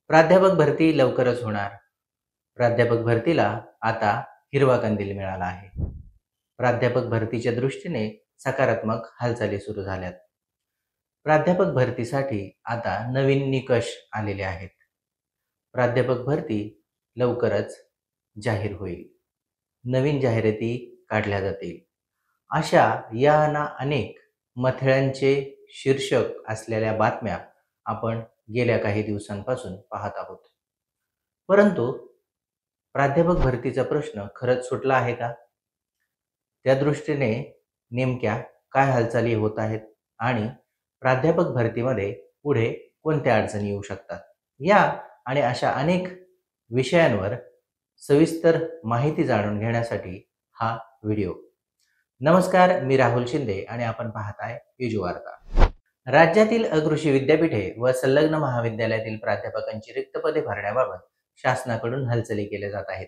प्राध्यापक भरती लवकरच होणार. प्राध्यापक भरतीला आता हिरवा कंदील मिळाला आहे. प्राध्यापक भरतीच्या दृष्टीने सकारात्मक हालचाली सुरू झाल्यात. प्राध्यापक भरतीसाठी आता नवीन निकष आलेले आहेत. प्राध्यापक भरती लवकरच जाहीर होईल. नवीन जाहिराती काढल्या जातील. अशा या ना अनेक मथळ्यांचे शीर्षक असलेल्या बातम्या आपण गेल्या काही दिवसांपासून पाहत आहोत. परंतु प्राध्यापक भरतीचा प्रश्न खरंच सुटला आहे का? त्या दृष्टीने नेमक्या काय हालचाली होत आहेत आणि प्राध्यापक भरतीमध्ये पुढे कोणत्या अडचणी येऊ शकतात, या आणि अशा अनेक विषयांवर सविस्तर माहिती जाणून घेण्यासाठी हा व्हिडिओ. नमस्कार, मी राहुल शिंदे आणि आपण पाहताय युजू वार्ता. राज्यातील अकृषी विद्यापीठे व संलग्न महाविद्यालयातील प्राध्यापकांची रिक्त पदे भरण्याबाबत शासनाकडून हालचाली केल्या जात आहेत.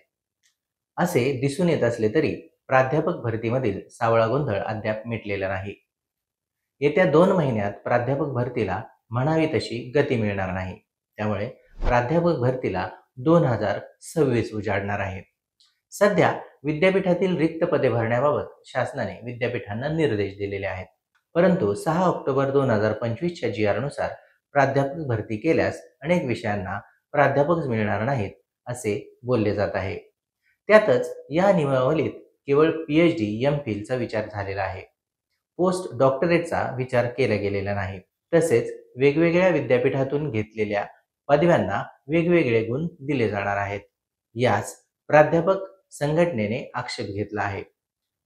असे दिसून येत असले तरी प्राध्यापक भरतीमधील सावळा गोंधळ अद्याप मिटलेला नाही. येत्या 2 महिन्यात प्राध्यापक भरतीला म्हणावी तशी गती मिळणार नाही. त्यामुळे प्राध्यापक भरतीला 2026 उजाडणार आहे. सध्या विद्यापीठातील रिक्त पदे भरण्याबाबत शासनाने विद्यापीठांना निर्देश दिलेले आहेत. परंतु 6 ऑक्टोबर 2025च्या GR नुसार प्राध्यापक भरती केल्यास अनेक विषयांना प्राध्यापक मिळणार नाहीत असे बोलले जात आहे. त्यातच या नियमावलीत केवळ PhD, MPhil चा विचार झालेला आहे. पोस्ट डॉक्टरेटचा विचार केला गेलेला नाही. तसेच वेगवेगळ्या विद्यापीठातून घेतलेल्या पदव्यांना वेगवेगळे गुण दिले जाणार आहेत. यास प्राध्यापक संघटनेने आक्षेप घेतला आहे.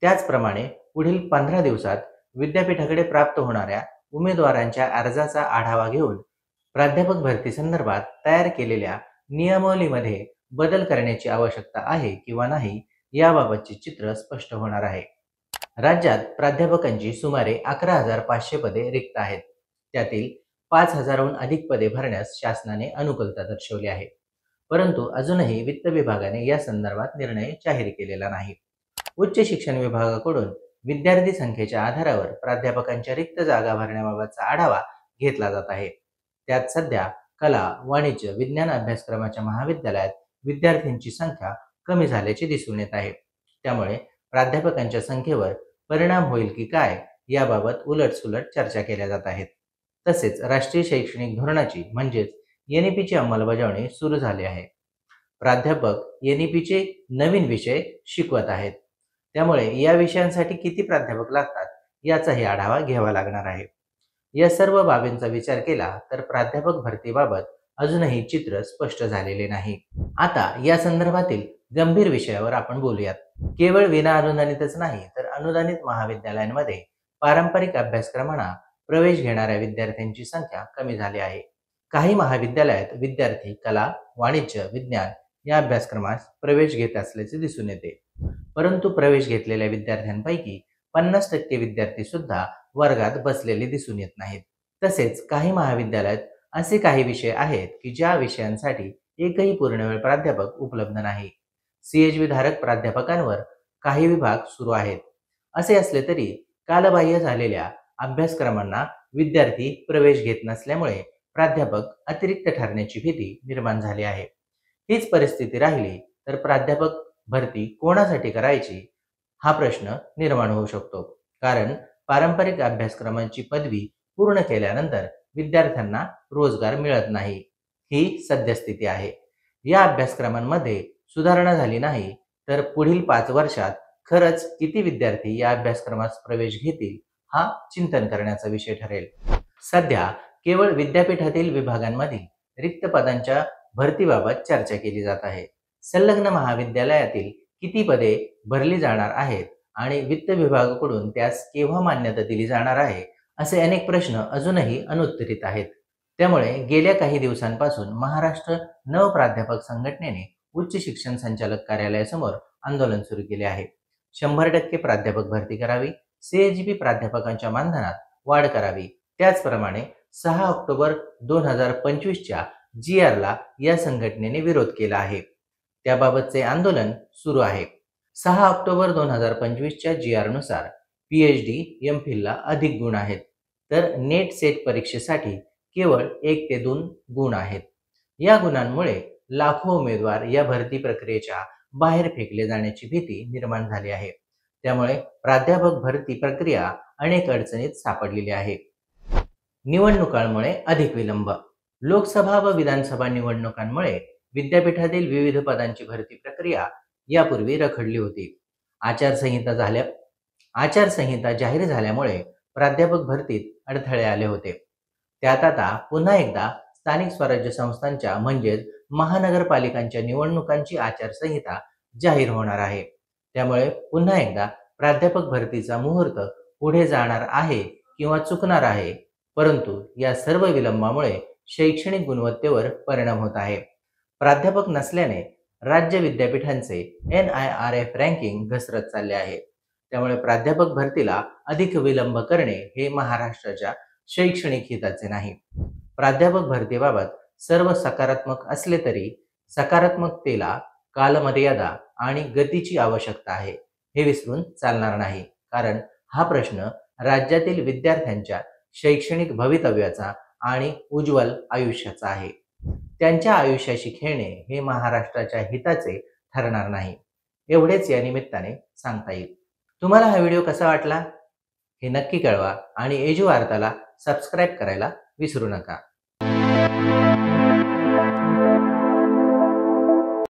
त्याचप्रमाणे पुढील 15 दिवसात विद्यापीठाकडे प्राप्त होणाऱ्या उमेदवारांच्या अर्जाचा आढावा घेऊन प्राध्यापक भरती संदर्भात तयार केलेल्या नियमावलीमध्ये बदल करण्याची आवश्यकता आहे किंवा नाही याबाबतचे चित्र स्पष्ट होणार आहे. राज्यात प्राध्यापकांची सुमारे 11,500 पदे रिक्त आहेत. त्यातील 5,000हून अधिक पदे भरण्यास शासनाने अनुकूलता दर्शवली आहे. परंतु अजूनही वित्त विभागाने या संदर्भात निर्णय जाहीर केलेला नाही. उच्च शिक्षण विभागाकडून विद्यार्थी संख्येच्या आधारावर प्राध्यापकांच्या रिक्त जागा भरण्याबाबतचा आढावा घेतला जात आहे. त्यात सध्या कला, वाणिज्य, विज्ञान अभ्यासक्रमाच्या महाविद्यालयात विद्यार्थ्यांची संख्या कमी झाल्याचे दिसून येत आहे. त्यामुळे प्राध्यापकांच्या संख्येवर परिणाम होईल की काय याबाबत उलटसुलट चर्चा केल्या जात आहेत. तसेच राष्ट्रीय शैक्षणिक धोरणाची म्हणजेच NEPची अंमलबजावणी सुरू झाली आहे. प्राध्यापक NEPचे नवीन विषय शिकवत आहेत. त्यामुळे या विषयांसाठी किती प्राध्यापक लागतात याचाही आढावा घ्यावा लागणार आहे. या सर्व बाबींचा विचार केला तर प्राध्यापक भरतीबाबत अजूनही चित्र स्पष्ट झालेले नाही. आता या संदर्भातील गंभीर विषयावर आपण बोलूयात. केवळ विना अनुदानितच नाही तर अनुदानित महाविद्यालयांमध्ये पारंपरिक अभ्यासक्रमांना प्रवेश घेणाऱ्या विद्यार्थ्यांची संख्या कमी झाली आहे. काही महाविद्यालयात विद्यार्थी कला, वाणिज्य, विज्ञान या अभ्यासक्रमास प्रवेश घेत असल्याचे दिसून येते. परंतु प्रवेश घेतलेल्या विद्यार्थ्यांपैकी 50% विद्यार्थी सुद्धा वर्गात बसलेले दिसून येत नाहीत. तसेच काही महाविद्यालयात असे काही विषय आहेत की ज्या विषयांसाठी एकही पूर्णवेळ प्राध्यापक उपलब्ध नाही. CHV धारक प्राध्यापकांवर काही विभाग सुरू आहेत. असे असले तरी कालबाह्य झालेल्या अभ्यासक्रमांना विद्यार्थी प्रवेश घेत नसल्यामुळे प्राध्यापक अतिरिक्त ठरण्याची भीती निर्माण झाली आहे. हीच परिस्थिती राहिली तर प्राध्यापक भरती कोणासाठी करायची हा प्रश्न निर्माण होऊ शकतो. कारण पारंपरिक अभ्यासक्रमांची पदवी पूर्ण केल्यानंतर विद्यार्थ्यांना रोजगार मिळत नाही. ही सद्यस्थिती आहे. या अभ्यासक्रमांमध्ये सुधारणा झाली नाही तर पुढील 5 वर्षात खरंच किती विद्यार्थी या अभ्यासक्रमास प्रवेश घेतील हा चिंतन करण्याचा विषय ठरेल. सध्या केवळ विद्यापीठातील विभागांमधील रिक्त पदांच्या भरतीबाबत चर्चा केली जात आहे. संलग्न महाविद्यालयातील किती पदे भरली जाणार आहेत आणि वित्त विभागाकडून त्यास केव्हा मान्यता दिली जाणार आहे असे अनेक प्रश्न अजूनही अनुत्तरित आहेत. त्यामुळे गेल्या काही दिवसांपासून महाराष्ट्र नवप्राध्यापक संघटनेने उच्च शिक्षण संचालक कार्यालयासमोर आंदोलन सुरू केले आहे. 100% प्राध्यापक भरती करावी, CHB प्राध्यापकांच्या मानधनात वाढ करावी. त्याचप्रमाणे 6 ऑक्टोबर 2025च्या GR ला या संघटनेने विरोध केला आहे. त्याबाबतचे आंदोलन सुरू आहे. 6 ऑक्टोबर 2025च्या GR नुसार PhD, MPhil ला अधिक गुण आहेत तर नेट सेट परीक्षेसाठी केवळ 1 ते 2 गुण आहेत. या गुणांमुळे लाखो उमेदवार या भरती प्रक्रियेच्या बाहेर फेकले जाण्याची भीती निर्माण झाली आहे. त्यामुळे प्राध्यापक भरती प्रक्रिया अनेक अडचणीत सापडलेली आहे. निवडणुकांमुळे अधिक विलंब. लोकसभा व विधानसभा निवडणुकांमुळे विद्यापीठातील विविध पदांची भरती प्रक्रिया यापूर्वी रखडली होती. आचारसंहिता जाहीर झाल्यामुळे प्राध्यापक भरतीत अडथळे आले होते. त्यात आता पुन्हा एकदा स्थानिक स्वराज्य संस्थांच्या म्हणजेच महानगरपालिकांच्या निवडणुकांची आचारसंहिता जाहीर होणार आहे. त्यामुळे पुन्हा एकदा प्राध्यापक भरतीचा मुहूर्त पुढे जाणार आहे किंवा चुकणार आहे. परंतु या सर्व विलंबामुळे शैक्षणिक गुणवत्तेवर परिणाम होत आहे. प्राध्यापक नसल्याने राज्य विद्यापीठांचे NIRF रँकिंग घसरत चालले आहे. त्यामुळे प्राध्यापक भरतीला अधिक विलंब करणे हे महाराष्ट्राच्या शैक्षणिक हिताचे नाही. प्राध्यापक भरतीबाबत सर्व सकारात्मक असले तरी सकारात्मकतेला कालमर्यादा आणि गतीची आवश्यकता आहे, हे विसरून चालणार नाही. कारण हा प्रश्न राज्यातील विद्यार्थ्यांच्या शैक्षणिक भवितव्याचा आणि उज्ज्वल आयुष्याचा आहे. त्यांच्या आयुष्याशी खेळणे हे महाराष्ट्राच्या हिताचे ठरणार नाही, एवढेच या निमित्ताने सांगता येईल. तुम्हाला हा व्हिडिओ कसा वाटला हे नक्की कळवा आणि एजू वार्ताला सबस्क्राईब करायला विसरू नका.